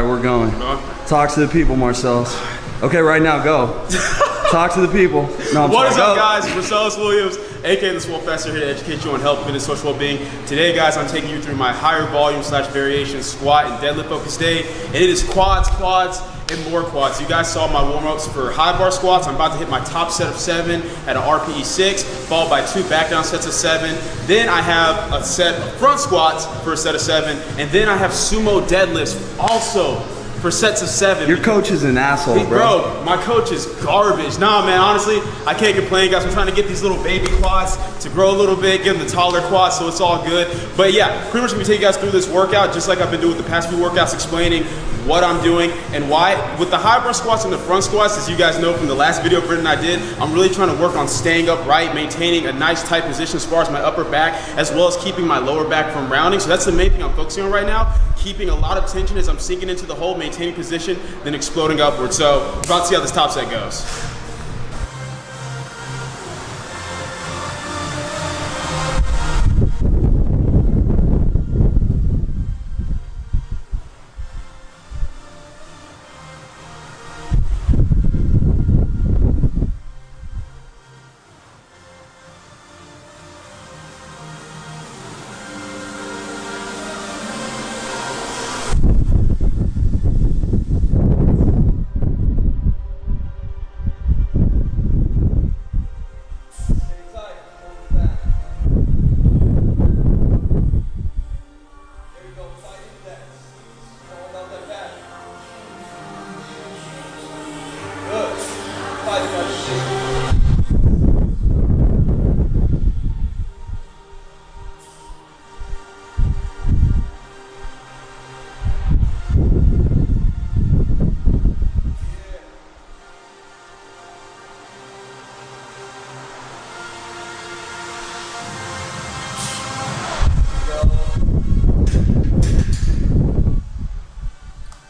right, we're going. Talk to the people, Marcellus. Okay, right now, go. Talk to the people. No, what is up, guys? Marcellus Williams, aka TheSwolefessor, here to educate you on health, fitness, social well-being. Today, guys, I'm taking you through my higher volume / variation squat and deadlift focus day. And it is quads, and more quads. You guys saw my warm-ups for high bar squats. I'm about to hit my top set of 7 at an RPE 6, followed by 2 back down sets of 7. Then I have a set of front squats for a set of 7, and then I have sumo deadlifts also for sets of 7. Your coach is an asshole, bro. My coach is garbage. Nah, man, honestly, I can't complain, guys. I'm trying to get these little baby quads to grow a little bit, give them the taller quads, so it's all good. But yeah, pretty much gonna take you guys through this workout, just like I've been doing the past few workouts, explaining what I'm doing and why. With the high bar squats and the front squats, as you guys know from the last video Britton and I did, I'm really trying to work on staying upright, maintaining a nice tight position as far as my upper back, as well as keeping my lower back from rounding. So that's the main thing I'm focusing on right now. Keeping a lot of tension as I'm sinking into the hole, maintaining position, then exploding upward. So we're about to see how this top set goes.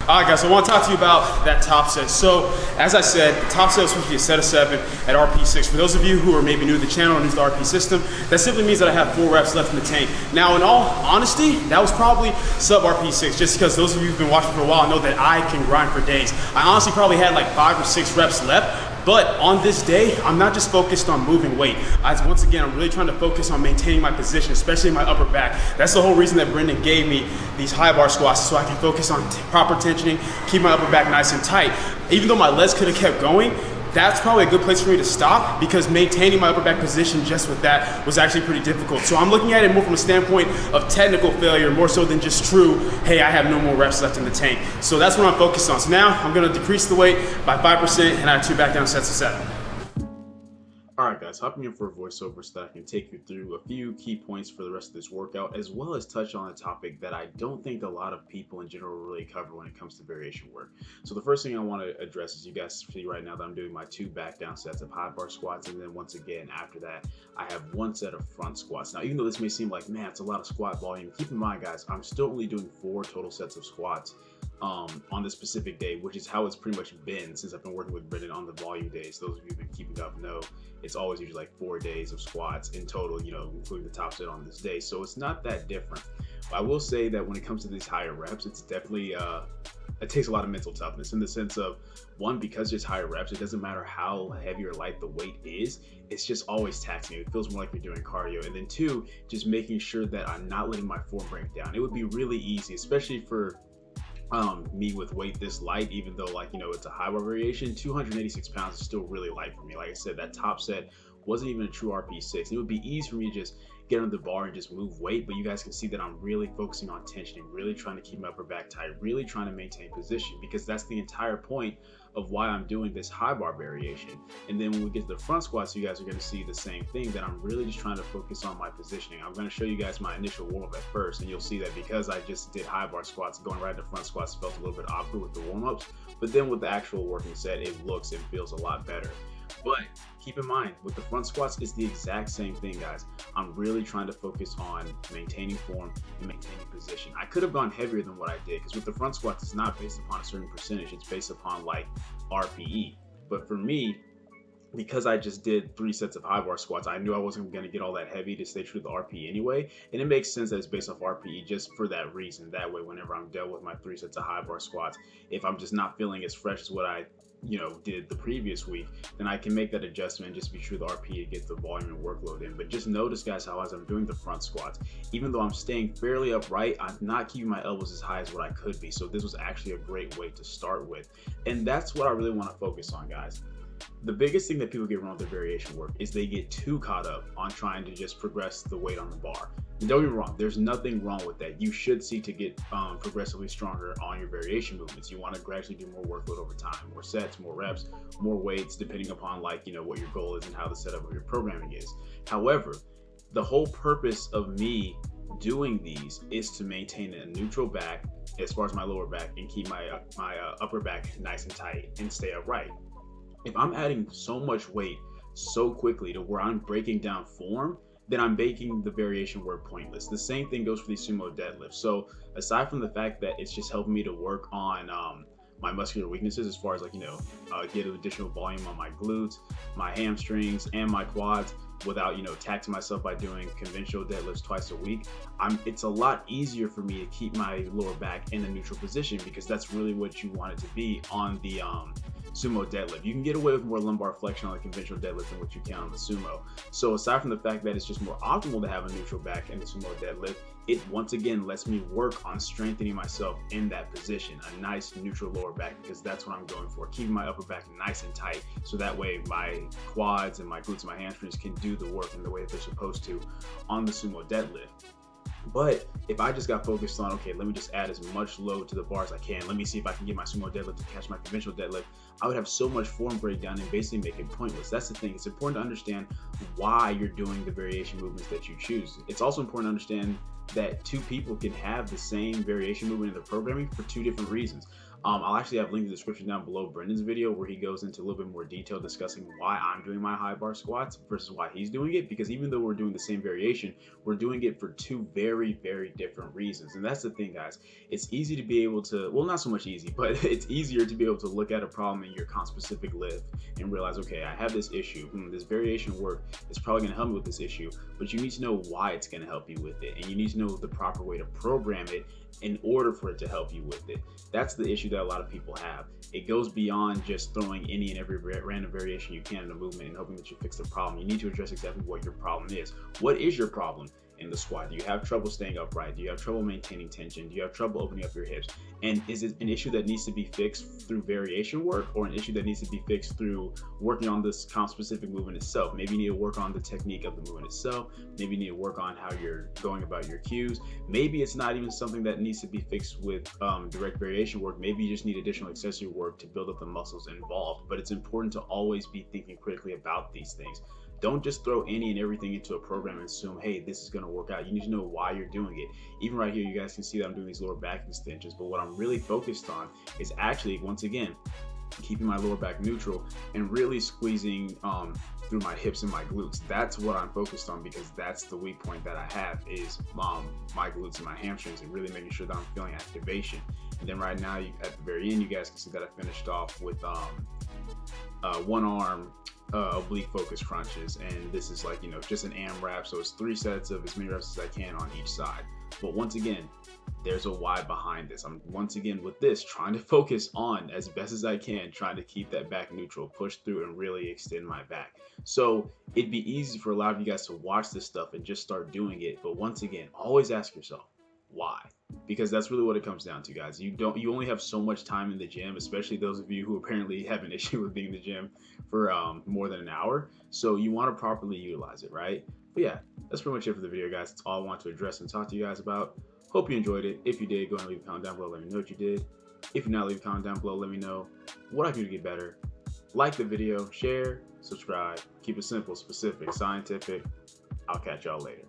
Alright guys, so I want to talk to you about that top set. So, as I said, the top set was supposed to be a set of 7 at RP 6. For those of you who are maybe new to the channel or new to the RP system, that simply means that I have 4 reps left in the tank. Now, in all honesty, that was probably sub RP 6, just because those of you who've been watching for a while know that I can grind for days. I honestly probably had like 5 or 6 reps left. But on this day, I'm not just focused on moving weight. Once again, I'm really trying to focus on maintaining my position, especially in my upper back. That's the whole reason that Brendan gave me these high bar squats, so I can focus on proper tensioning, keep my upper back nice and tight. Even though my legs could have kept going, that's probably a good place for me to stop, because maintaining my upper back position just with that was actually pretty difficult. So I'm looking at it more from a standpoint of technical failure, more so than just true, hey, I have no more reps left in the tank. So that's what I'm focused on. So now I'm gonna decrease the weight by 5% and I have 2 back down sets of 7. Alright guys, hopping in for a voiceover so that I can take you through a few key points for the rest of this workout, as well as touch on a topic that I don't think a lot of people in general really cover when it comes to variation work. So the first thing I want to address is, you guys see right now that I'm doing my 2 back down sets of high bar squats, and then once again after that I have 1 set of front squats. Now, even though this may seem like, man, it's a lot of squat volume, keep in mind guys, I'm still only doing 4 total sets of squats on this specific day, which is how it's pretty much been since I've been working with Brendan on the volume days. Those of you who've been keeping up know it's always usually like 4 days of squats in total, you know, including the top set on this day. So it's not that different. But I will say that when it comes to these higher reps, it's definitely it takes a lot of mental toughness, in the sense of, one, because it's higher reps, it doesn't matter how heavy or light the weight is, it's just always taxing. It feels more like you're doing cardio. And then 2, just making sure that I'm not letting my form break down. It would be really easy, especially for me with weight this light, even though, like, you know, it's a high bar variation, 286 pounds is still really light for me. Like I said, that top set wasn't even a true RP6. It would be easy for me to just get on the bar and just move weight, but you guys can see that I'm really focusing on tensioning, really trying to keep my upper back tight, really trying to maintain position, because that's the entire point of why I'm doing this high bar variation. And then when we get to the front squats, you guys are going to see the same thing, that I'm really just trying to focus on my positioning. I'm going to show you guys my initial warm-up at first, and you'll see that because I just did high bar squats, going right into front squats felt a little bit awkward with the warm-ups, but then with the actual working set, it looks and feels a lot better. But keep in mind, with the front squats, it's the exact same thing, guys. I'm really trying to focus on maintaining form and maintaining position. I could have gone heavier than what I did, because with the front squats, it's not based upon a certain percentage. It's based upon like RPE. But for me, because I just did 3 sets of high bar squats, I knew I wasn't going to get all that heavy to stay true to the RPE anyway. And it makes sense that it's based off RPE just for that reason. That way, whenever I'm done with my 3 sets of high bar squats, if I'm just not feeling as fresh as what I did the previous week, then I can make that adjustment and just be true to the RPE to get the volume and workload in. But just notice, guys, how as I'm doing the front squats, even though I'm staying fairly upright, I'm not keeping my elbows as high as what I could be. So this was actually a great way to start with. And that's what I really want to focus on, guys. The biggest thing that people get wrong with their variation work is they get too caught up on trying to just progress the weight on the bar. And don't get me wrong, there's nothing wrong with that. You should seek to get progressively stronger on your variation movements. You want to gradually do more workload over time, more sets, more reps, more weights, depending upon what your goal is and how the setup of your programming is. However, the whole purpose of me doing these is to maintain a neutral back as far as my lower back and keep my upper back nice and tight and stay upright. If I'm adding so much weight so quickly to where I'm breaking down form, then I'm making the variation work pointless. The same thing goes for these sumo deadlifts. So aside from the fact that it's just helping me to work on my muscular weaknesses as far as get additional volume on my glutes, my hamstrings, and my quads without taxing myself by doing conventional deadlifts twice a week, it's a lot easier for me to keep my lower back in a neutral position, because that's really what you want it to be on the sumo deadlift. You can get away with more lumbar flexion on the conventional deadlift than what you can on the sumo. So aside from the fact that it's just more optimal to have a neutral back in the sumo deadlift, it once again lets me work on strengthening myself in that position, a nice neutral lower back, because that's what I'm going for, keeping my upper back nice and tight, so that way my quads and my glutes and my hamstrings can do the work in the way that they're supposed to on the sumo deadlift. But if I just got focused on, okay, let me just add as much load to the bar as I can, let me see if I can get my sumo deadlift to catch my conventional deadlift, I would have so much form breakdown and basically make it pointless. That's the thing. It's important to understand why you're doing the variation movements that you choose. It's also important to understand that 2 people can have the same variation movement in their programming for 2 different reasons. I'll actually have a link in the description down below Brendan's video where he goes into a little bit more detail discussing why I'm doing my high bar squats versus why he's doing it, because even though we're doing the same variation, we're doing it for 2 very, very different reasons. And that's the thing, guys. It's easy to be able to, well, not so much easy, but it's easier to be able to look at a problem in your comp-specific lift and realize, okay, I have this issue. This variation work is probably going to help me with this issue, but you need to know why it's going to help you with it. And you need to know the proper way to program it in order for it to help you with it. That's the issue that a lot of people have. It goes beyond just throwing any and every random variation you can in a movement and hoping that you fix the problem. You need to address exactly what your problem is. What is your problem in the squat? Do you have trouble staying upright? Do you have trouble maintaining tension? Do you have trouble opening up your hips? And is it an issue that needs to be fixed through variation work, or an issue that needs to be fixed through working on this comp-specific movement itself? Maybe you need to work on the technique of the movement itself. Maybe you need to work on how you're going about your cues. Maybe it's not even something that needs to be fixed with direct variation work. Maybe you just need additional accessory work to build up the muscles involved. But it's important to always be thinking critically about these things. Don't just throw any and everything into a program and assume, hey, this is going to work out. You need to know why you're doing it. Even right here, you guys can see that I'm doing these lower back extensions, but what I'm really focused on is actually, once again, keeping my lower back neutral and really squeezing through my hips and my glutes. That's what I'm focused on, because that's the weak point that I have, is my glutes and my hamstrings, and really making sure that I'm feeling activation. And then right now, at the very end, you guys can see that I finished off with one arm oblique focus crunches, and this is just an AMRAP, so it's 3 sets of as many reps as I can on each side. But once again, there's a why behind this. I'm once again with this trying to focus on, as best as I can, trying to keep that back neutral, push through and really extend my back. So it'd be easy for a lot of you guys to watch this stuff and just start doing it, but once again, always ask yourself why, because that's really what it comes down to, guys. You only have so much time in the gym, especially those of you who apparently have an issue with being in the gym for more than an hour. So you want to properly utilize it, right? But yeah, that's pretty much it for the video, guys. That's all I want to address and talk to you guys about. Hope you enjoyed it. If you did, go ahead and leave a comment down below, let me know what you did. If you're not, leave a comment down below, let me know what I can do to get better. Like the video, share, subscribe, keep it simple, specific, scientific. I'll catch y'all later.